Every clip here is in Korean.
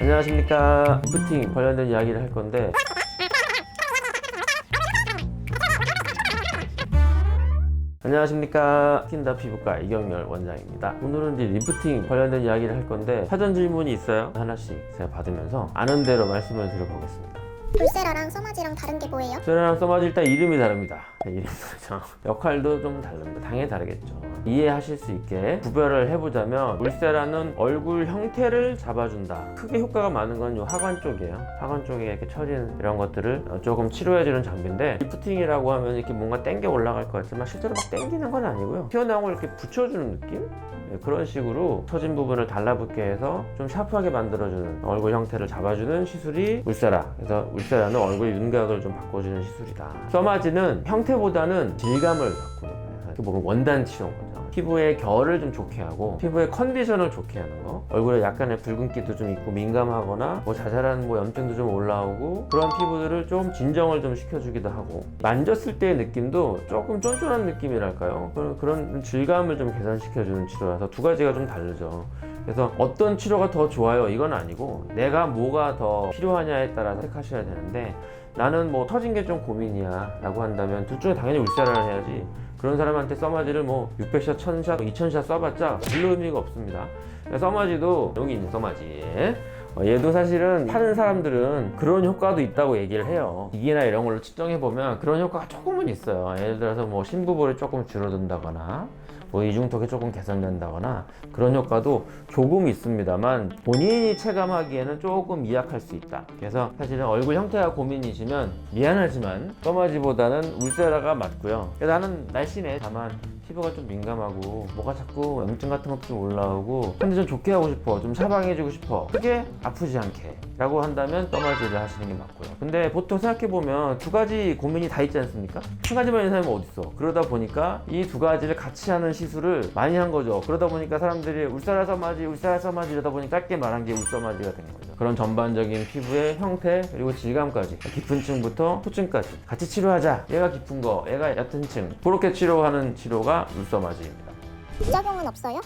안녕하십니까. 리프팅 관련된 이야기를 할 건데 안녕하십니까. 스킨다 피부과 이경렬 원장입니다. 오늘은 이제 리프팅 관련된 이야기를 할 건데 사전 질문이 있어요. 하나씩 제가 받으면서 아는 대로 말씀을 드려보겠습니다. 울세라랑 써마지랑 다른 게 뭐예요? 울세라랑 써마지 일단 이름이 다릅니다. 이름이 다르죠. 역할도 좀 다릅니다. 당연히 다르겠죠. 이해하실 수 있게 구별을 해보자면 울세라는 얼굴 형태를 잡아준다. 크게 효과가 많은 건 이 하관 쪽이에요. 하관 쪽에 이렇게 처진 이런 것들을 조금 치료해주는 장비인데, 리프팅이라고 하면 이렇게 뭔가 당겨 올라갈 것 같지만 실제로 막 당기는 건 아니고요. 튀어나온 걸 이렇게 붙여주는 느낌? 네, 그런 식으로 처진 부분을 달라붙게 해서 좀 샤프하게 만들어주는, 얼굴 형태를 잡아주는 시술이 울세라. 그래서 울세라는 얼굴 윤곽을 좀 바꿔주는 시술이다. 써마지는 형태보다는 질감을 바꾸는 거예요. 이렇게 보면 원단 치료인 거죠. 피부의 결을 좀 좋게 하고 피부의 컨디션을 좋게 하는 거. 얼굴에 약간의 붉은기도 좀 있고 민감하거나 뭐 자잘한 뭐 염증도 좀 올라오고, 그런 피부들을 좀 진정을 좀 시켜주기도 하고, 만졌을 때의 느낌도 조금 쫀쫀한 느낌이랄까요? 그런 질감을 좀 개선시켜주는 치료라서 두 가지가 좀 다르죠. 그래서 어떤 치료가 더 좋아요 이건 아니고, 내가 뭐가 더 필요하냐에 따라서 택하셔야 되는데, 나는 뭐 터진 게 좀 고민이야 라고 한다면 둘 중에 당연히 울세라를 해야지, 그런 사람한테 써마지를 뭐 600샷, 1000샷, 2000샷 써봤자 별로 의미가 없습니다. 써마지도 여기 있는 써마지, 얘도 사실은 하는 사람들은 그런 효과도 있다고 얘기를 해요. 기기나 이런 걸로 측정해보면 그런 효과가 조금은 있어요. 예를 들어서 뭐 심부볼이 조금 줄어든다거나 뭐 이중턱이 조금 개선된다거나 그런 효과도 조금 있습니다만, 본인이 체감하기에는 조금 미약할 수 있다. 그래서 사실은 얼굴 형태가 고민이시면 미안하지만 써마지보다는 울세라가 맞고요. 나는 날씬해, 다만 피부가 좀 민감하고 뭐가 자꾸 염증 같은 것도 좀 올라오고 컨디션 좋게 하고 싶어, 좀 샤방해주고 싶어, 크게 아프지 않게 라고 한다면 써마지를 하시는 게 맞고요. 근데 보통 생각해보면 두 가지 고민이 다 있지 않습니까? 한 가지만 있는 사람이 어딨어. 그러다 보니까 이 두 가지를 같이 하는 시술을 많이 한 거죠. 그러다 보니까 사람들이 울세라 써마지 이러다 보니 짧게 말한 게 울써마지가 된 거죠. 그런 전반적인 피부의 형태 그리고 질감까지, 깊은 층부터 토층까지 같이 치료하자. 얘가 깊은 거, 얘가 얕은 층, 그렇게 치료하는 치료가 울써마지입니다. 부작용은 없어요?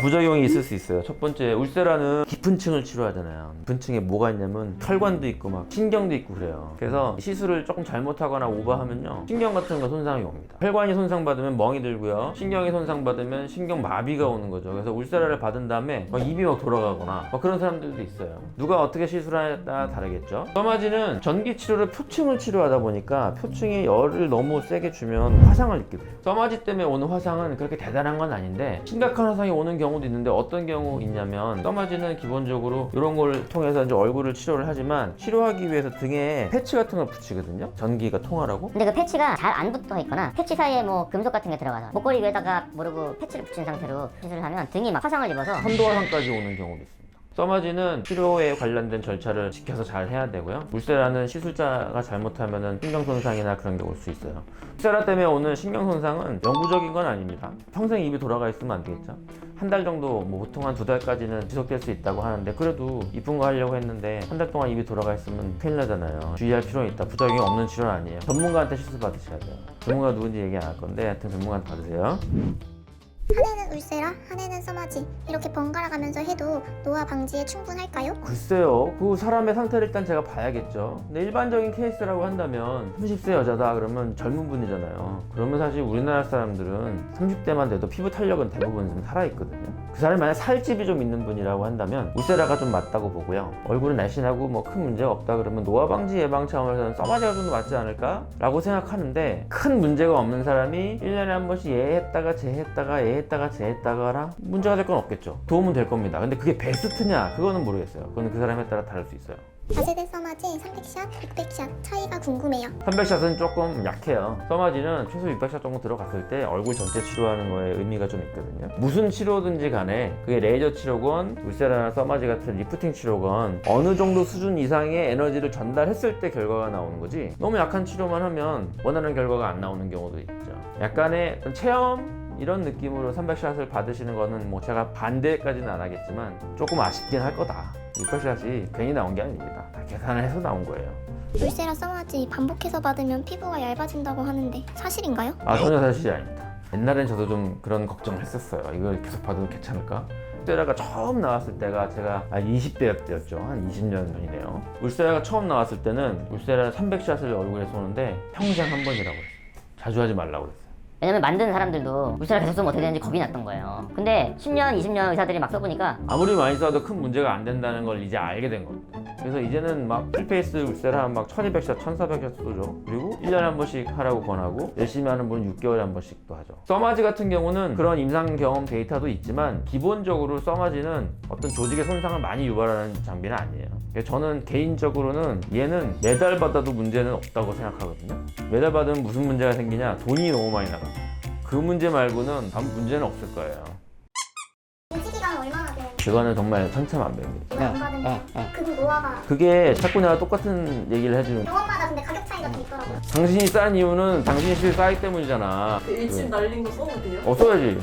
부작용이 있을 수 있어요. 첫 번째, 울세라는 깊은 층을 치료하잖아요. 깊은 층에 뭐가 있냐면 혈관도 있고 막 신경도 있고 그래요. 그래서 시술을 조금 잘못하거나 오버하면요, 신경 같은 거 손상이 옵니다. 혈관이 손상받으면 멍이 들고요, 신경이 손상받으면 신경 마비가 오는 거죠. 그래서 울세라를 받은 다음에 막 입이 막 돌아가거나 막 그런 사람들도 있어요. 누가 어떻게 시술하냐에 따라 다르겠죠. 써마지는 전기 치료를 표층을 치료하다 보니까 표층에 열을 너무 세게 주면 화상을 입게 돼요. 써마지 때문에 오는 화상은 그렇게 대단한 건 아닌데, 심각한 화상이 오는 경우도 있는데, 어떤 경우 있냐면 써마지는 기본적으로 이런 걸 통해서 이제 얼굴을 치료를 하지만, 치료하기 위해서 등에 패치 같은 걸 붙이거든요. 전기가 통하라고. 근데 그 패치가 잘 안 붙어 있거나 패치 사이에 뭐 금속 같은 게 들어가서 목걸이 위에다가 모르고 패치를 붙인 상태로 시술을 하면 등이 막 화상을 입어서 선도화상까지 오는 경우도 있습니다. 써마지는 치료에 관련된 절차를 지켜서 잘 해야 되고요. 울세라는 시술자가 잘못하면 신경손상이나 그런 게 올 수 있어요. 울세라 때문에 오는 신경손상은 영구적인 건 아닙니다. 평생 입이 돌아가 있으면 안 되겠죠. 한 달 정도, 뭐 보통 한 2달까지는 지속될 수 있다고 하는데, 그래도 이쁜 거 하려고 했는데 한 달 동안 입이 돌아가 있으면 큰일 나잖아요. 주의할 필요는 있다. 부작용이 없는 치료는 아니에요. 전문가한테 시술 받으셔야 돼요. 전문가 누군지 얘기 안 할 건데 하여튼 전문가한테 받으세요. 한 해는 울세라, 한 해는 써마지, 이렇게 번갈아 가면서 해도 노화 방지에 충분할까요? 글쎄요, 그 사람의 상태를 일단 제가 봐야겠죠. 근데 일반적인 케이스라고 한다면 30세 여자다 그러면 젊은 분이잖아요. 그러면 사실 우리나라 사람들은 30대만 돼도 피부 탄력은 대부분 좀 살아있거든요. 그 사람이 만약 살집이 좀 있는 분이라고 한다면 울세라가 좀 맞다고 보고요. 얼굴은 날씬하고 뭐 큰 문제가 없다 그러면 노화 방지 예방 차원에서는 써마지가 좀 더 맞지 않을까? 라고 생각하는데, 큰 문제가 없는 사람이 1년에 한 번씩 얘 했다가 쟤 했다가 얘 했다가 쟤 했다가랑 문제가 될 건 없겠죠. 도움은 될 겁니다. 근데 그게 베스트냐? 그거는 모르겠어요. 그건 그 사람에 따라 다를 수 있어요. 다세대 써마지 300샷, 600샷 차이가 궁금해요. 300샷은 조금 약해요. 써마지는 최소 600샷 정도 들어갔을 때 얼굴 전체 치료하는 거에 의미가 좀 있거든요. 무슨 치료든지 간에 그게 레이저 치료건 울세라나 써마지 같은 리프팅 치료건 어느 정도 수준 이상의 에너지를 전달했을 때 결과가 나오는 거지, 너무 약한 치료만 하면 원하는 결과가 안 나오는 경우도 있죠. 약간의 체험 이런 느낌으로 300샷을 받으시는 거는 뭐 제가 반대까지는 안 하겠지만 조금 아쉽긴 할 거다. 600샷이 괜히 나온 게 아닙니다. 다 계산을 해서 나온 거예요. 울세라 써마지 반복해서 받으면 피부가 얇아진다고 하는데 사실인가요? 전혀 사실이 아닙니다. 옛날엔 저도 좀 그런 걱정을 했었어요. 이걸 계속 받아도 괜찮을까? 울세라가 처음 나왔을 때가 제가 20대 때였죠. 한 20년 전이네요. 울세라가 처음 나왔을 때는 울세라 300샷을 얼굴에 쏘는데 평생 한 번이라고 했어요. 자주 하지 말라고 그랬어요. 왜냐면 만드는 사람들도 울세라 계속 쓰면 어떻게 되는지 겁이 났던 거예요. 근데 10년, 20년 의사들이 막 써보니까 아무리 많이 써도 큰 문제가 안 된다는 걸 이제 알게 된 겁니다. 그래서 이제는 막 풀페이스 울세라 막 1200샷, 1400샷 쏘죠. 그리고 1년에 한 번씩 하라고 권하고 열심히 하는 분은 6개월에 한 번씩도 하죠. 써마지 같은 경우는 그런 임상 경험 데이터도 있지만 기본적으로 써마지는 어떤 조직의 손상을 많이 유발하는 장비는 아니에요. 그래서 저는 개인적으로는 얘는 매달 받아도 문제는 없다고 생각하거든요. 매달 받으면 무슨 문제가 생기냐? 돈이 너무 많이 나가. 그 문제 말고는 아무 문제는 없을 거예요. 유지 기간은 얼마나 되는지 그거는 정말 천차만별입니다. 안 받으면 그 노화가 그게 자꾸 내가 똑같은 얘기를 해주는 병원마다 근데 가격 차이가 좀 있더라고요. 당신이 싼 이유는 당신이 실 싸기 때문이잖아. 그 일침 날린 거 써도 돼요? 써야지.